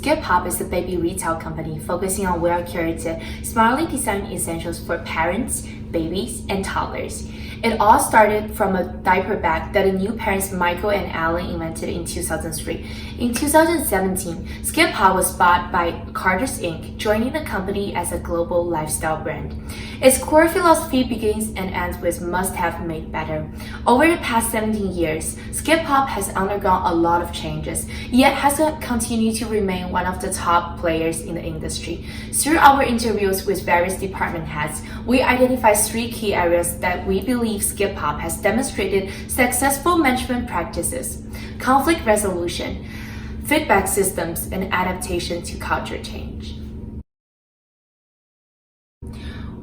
Skip Hop is a baby retail company focusing on well-curated, smartly designed essentials for parents, babies, and toddlers. It all started from a diaper bag that the new parents Michael and Alan invented in 2003. In 2017, Skip Hop was bought by Carter's Inc., joining the company as a global lifestyle brand. Its core philosophy begins and ends with must have made better. Over the past 17 years, Skip Hop has undergone a lot of changes, yet has continued to remain one of the top players in the industry. Through our interviews with various department heads, we identified 3 key areas that we believe Skip Hop has demonstrated successful management practices: conflict resolution, feedback systems, and adaptation to culture change.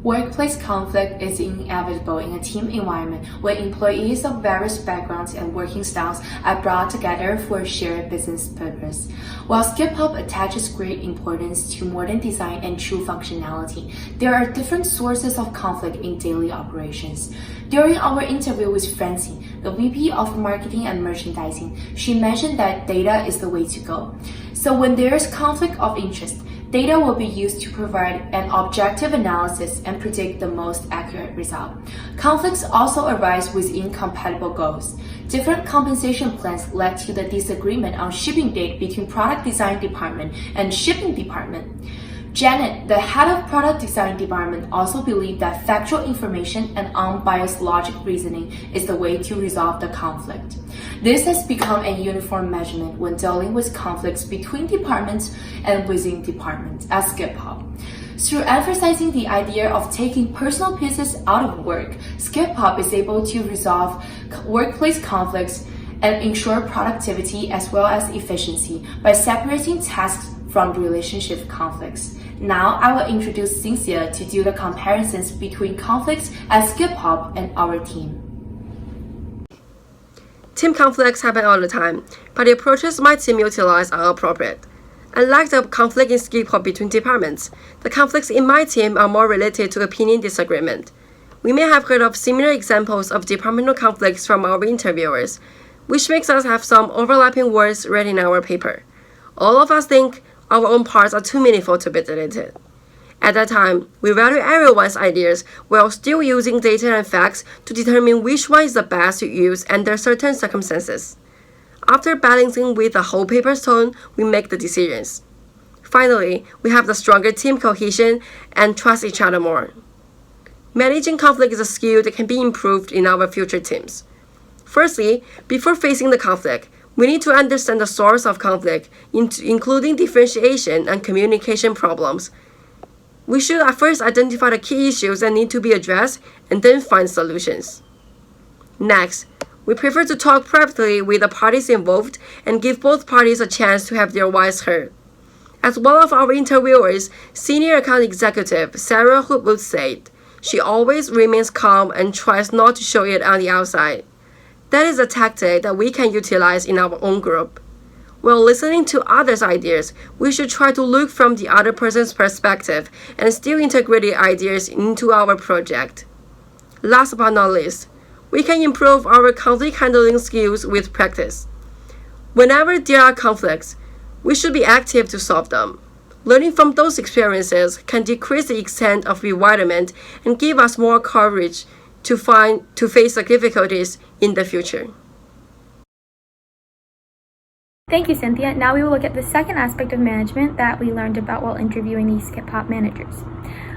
Workplace conflict is inevitable in a team environment where employees of various backgrounds and working styles are brought together for a shared business purpose. While Skip Hop attaches great importance to modern design and true functionality, there are different sources of conflict in daily operations. During our interview with Francie, the VP of Marketing and Merchandising, she mentioned that data is the way to go. So when there is conflict of interest, data will be used to provide an objective analysis and predict the most accurate result. Conflicts also arise with incompatible goals. Different compensation plans led to the disagreement on shipping date between product design department and shipping department. Janet, the head of product design department, also believed that factual information and unbiased logic reasoning is the way to resolve the conflict. This has become a uniform measurement when dealing with conflicts between departments and within departments at Skip Hop. Through emphasizing the idea of taking personal pieces out of work, Skip Hop is able to resolve workplace conflicts and ensure productivity as well as efficiency by separating tasks from relationship conflicts. Now I will introduce Cynthia to do the comparisons between conflicts at Skip Hop and our team. Team conflicts happen all the time, but the approaches my team utilize are appropriate. Unlike the conflict in Skip Hop between departments, the conflicts in my team are more related to opinion disagreement. We may have heard of similar examples of departmental conflicts from our interviewers, which makes us have some overlapping words read in our paper. All of us think our own parts are too meaningful to be deleted. At that time, we value everyone's ideas while still using data and facts to determine which one is the best to use under certain circumstances. After balancing with the whole paper's tone, we make the decisions. Finally, we have the stronger team cohesion and trust each other more. Managing conflict is a skill that can be improved in our future teams. Firstly, before facing the conflict, we need to understand the source of conflict, including differentiation and communication problems. We should at first identify the key issues that need to be addressed and then find solutions. Next, we prefer to talk privately with the parties involved and give both parties a chance to have their voice heard. As one of our interviewers, Senior Account Executive Sarah Hoopwood said, she always remains calm and tries not to show it on the outside. That is a tactic that we can utilize in our own group. While listening to others' ideas, we should try to look from the other person's perspective and still integrate the ideas into our project. Last but not least, we can improve our conflict handling skills with practice. Whenever there are conflicts, we should be active to solve them. Learning from those experiences can decrease the extent of bewilderment and give us more courage to face the difficulties in the future. Thank you, Cynthia. Now we will look at the second aspect of management that we learned about while interviewing these Skip Hop managers.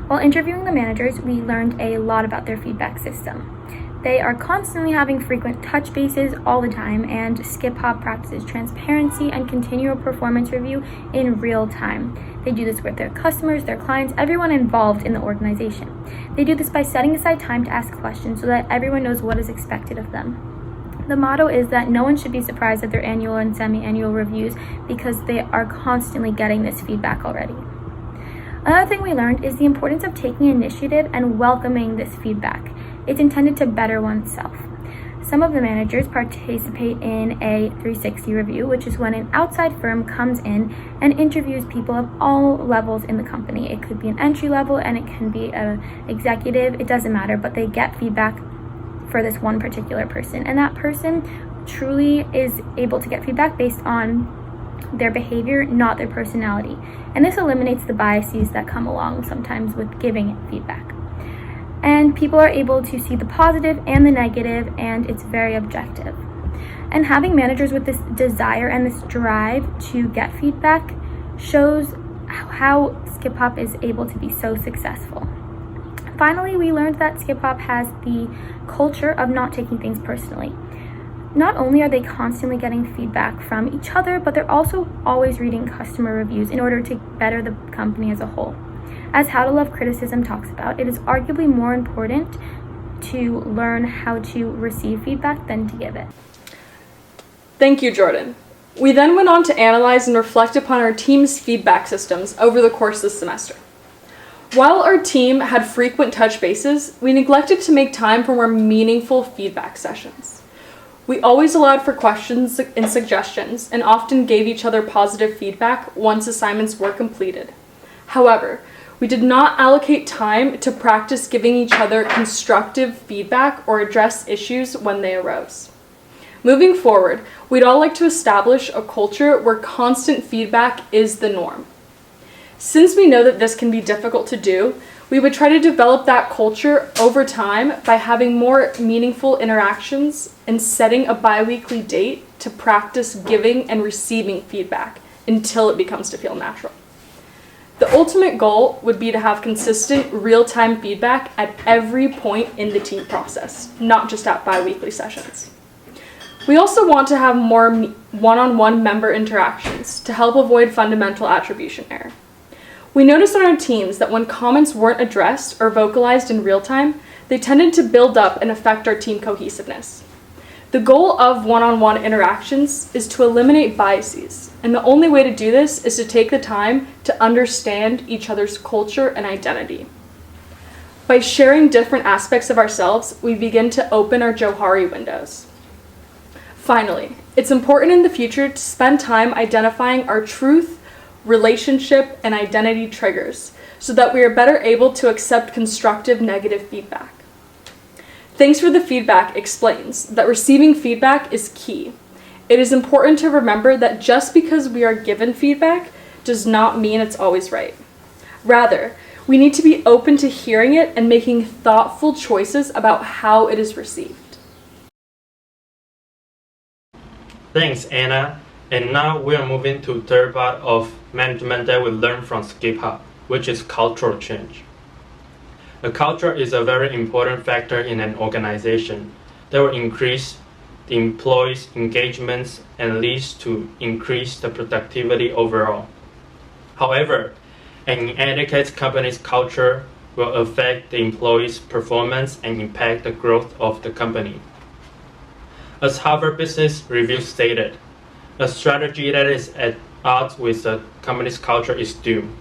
While interviewing the managers, we learned a lot about their feedback system. They are constantly having frequent touch bases all the time, and Skip Hop practices transparency and continual performance review in real time. They do this with their customers, their clients, everyone involved in the organization. They do this by setting aside time to ask questions so that everyone knows what is expected of them. The motto is that no one should be surprised at their annual and semi-annual reviews because they are constantly getting this feedback already. Another thing we learned is the importance of taking initiative and welcoming this feedback. It's intended to better oneself. Some of the managers participate in a 360 review, which is when an outside firm comes in and interviews people of all levels in the company. It could be an entry level and it can be an executive, it doesn't matter, but they get feedback for this one particular person. And that person truly is able to get feedback based on their behavior, not their personality. And this eliminates the biases that come along sometimes with giving feedback. And people are able to see the positive and the negative, and it's very objective. And having managers with this desire and this drive to get feedback shows how Skip Hop is able to be so successful. Finally, we learned that Skip Hop has the culture of not taking things personally. Not only are they constantly getting feedback from each other, but they're also always reading customer reviews in order to better the company as a whole. As How to Love Criticism talks about, it is arguably more important to learn how to receive feedback than to give it. Thank you, Jordan. We then went on to analyze and reflect upon our team's feedback systems over the course of the semester. While our team had frequent touch bases, we neglected to make time for more meaningful feedback sessions. We always allowed for questions and suggestions and often gave each other positive feedback once assignments were completed. However, we did not allocate time to practice giving each other constructive feedback or address issues when they arose. Moving forward, we'd all like to establish a culture where constant feedback is the norm. Since we know that this can be difficult to do, we would try to develop that culture over time by having more meaningful interactions and setting a bi-weekly date to practice giving and receiving feedback until it becomes to feel natural. The ultimate goal would be to have consistent real-time feedback at every point in the team process, not just at bi-weekly sessions. We also want to have more one-on-one member interactions to help avoid fundamental attribution error. We noticed on our teams that when comments weren't addressed or vocalized in real time, they tended to build up and affect our team cohesiveness. The goal of one-on-one interactions is to eliminate biases, and the only way to do this is to take the time to understand each other's culture and identity. By sharing different aspects of ourselves, we begin to open our Johari windows. Finally, it's important in the future to spend time identifying our truth, relationship, and identity triggers so that we are better able to accept constructive negative feedback. Thanks for the Feedback explains that receiving feedback is key. It is important to remember that just because we are given feedback does not mean it's always right. Rather, we need to be open to hearing it and making thoughtful choices about how it is received. Thanks, Anna. And now we are moving to the third part of management that we learn from Skip Hop, which is cultural change. A culture is a very important factor in an organization that will increase the employees' engagements and leads to increase the productivity overall. However, an inadequate company's culture will affect the employees' performance and impact the growth of the company. As Harvard Business Review stated, a strategy that is at odds with the company's culture is doomed.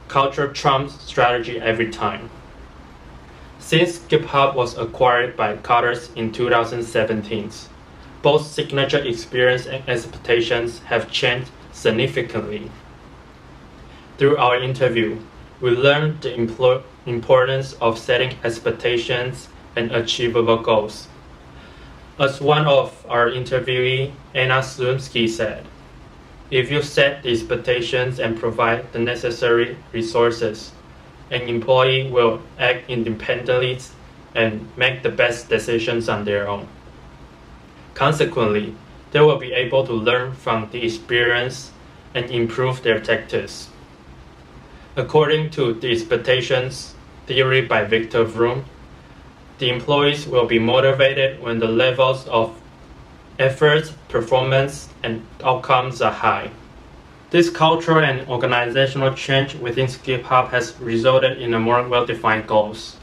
Culture trumps strategy every time. Since Skip Hop was acquired by Carter's in 2017, both signature experience and expectations have changed significantly. Through our interview, we learned the importance of setting expectations and achievable goals. As one of our interviewees, Anna Slumsky, said, if you set the expectations and provide the necessary resources, an employee will act independently and make the best decisions on their own. Consequently, they will be able to learn from the experience and improve their tactics. According to the expectations theory by Victor Vroom, the employees will be motivated when the levels of effort, performance, and outcomes are high. This cultural and organizational change within Skip Hop has resulted in a more well-defined goals,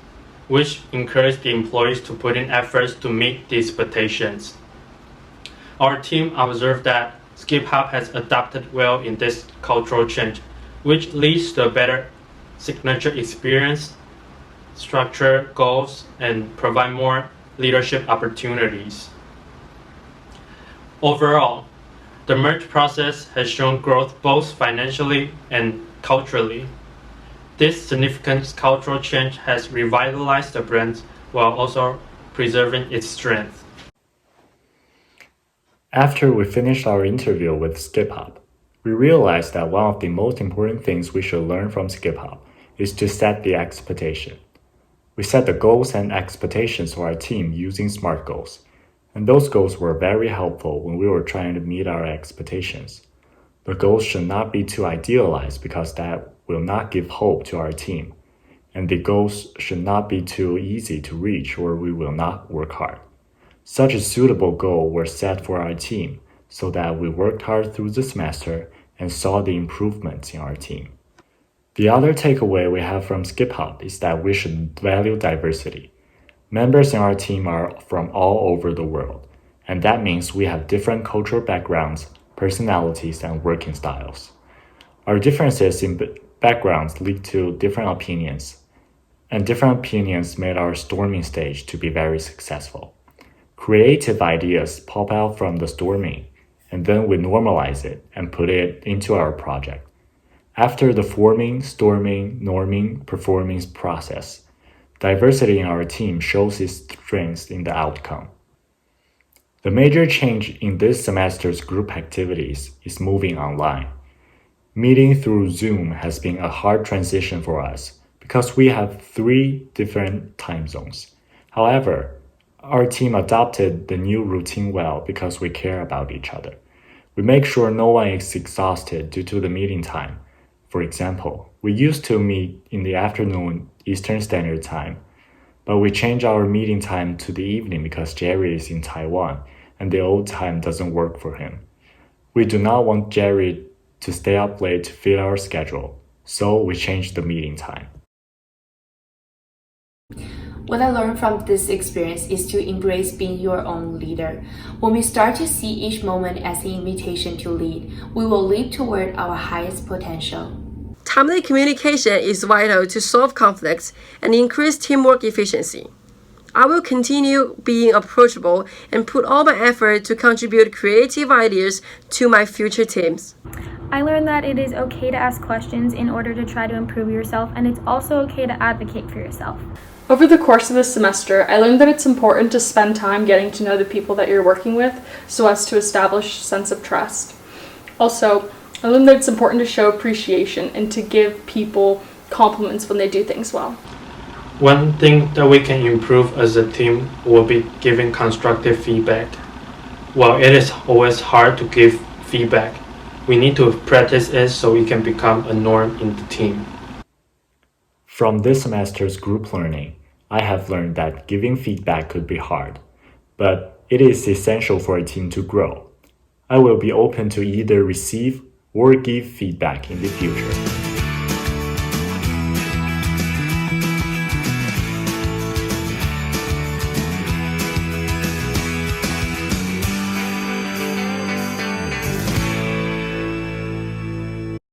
which encourage the employees to put in efforts to meet the expectations. Our team observed that Skip Hop has adapted well in this cultural change, which leads to a better signature experience, structure goals, and provide more leadership opportunities. Overall, the merge process has shown growth both financially and culturally. This significant cultural change has revitalized the brand while also preserving its strength. After we finished our interview with Skip Hop, We realized that one of the most important things we should learn from Skip Hop is to set the expectation. We set the goals and expectations for our team using SMART goals, and those goals were very helpful when we were trying to meet our expectations. The goals should not be too idealized because that will not give hope to our team, and the goals should not be too easy to reach or we will not work hard. Such a suitable goal were set for our team so that we worked hard through the semester and saw the improvements in our team. The other takeaway we have from Skip Hop is that we should value diversity. Members in our team are from all over the world, and that means we have different cultural backgrounds, personalities, and working styles. Our differences in backgrounds lead to different opinions, and different opinions made our storming stage to be very successful. Creative ideas pop out from the storming, and then we normalize it and put it into our project. After the forming, storming, norming, performing process, diversity in our team shows its strengths in the outcome. The major change in this semester's group activities is moving online. Meeting through Zoom has been a hard transition for us because we have 3 different time zones. However, our team adopted the new routine well because we care about each other. We make sure no one is exhausted due to the meeting time. For example, we used to meet in the afternoon Eastern Standard Time, but we changed our meeting time to the evening because Jerry is in Taiwan and the old time doesn't work for him. We do not want Jerry to stay up late to fit our schedule, so we changed the meeting time. What I learned from this experience is to embrace being your own leader. When we start to see each moment as an invitation to lead, we will leap toward our highest potential. Timely communication is vital to solve conflicts and increase teamwork efficiency. I will continue being approachable and put all my effort to contribute creative ideas to my future teams. I learned that it is okay to ask questions in order to try to improve yourself, and it's also okay to advocate for yourself. Over the course of this semester, I learned that it's important to spend time getting to know the people that you're working with so as to establish a sense of trust. Also, I learned that it's important to show appreciation and to give people compliments when they do things well. One thing that we can improve as a team will be giving constructive feedback. While it is always hard to give feedback, we need to practice it so it can become a norm in the team. From this semester's group learning, I have learned that giving feedback could be hard, but it is essential for a team to grow. I will be open to either receive or give feedback in the future.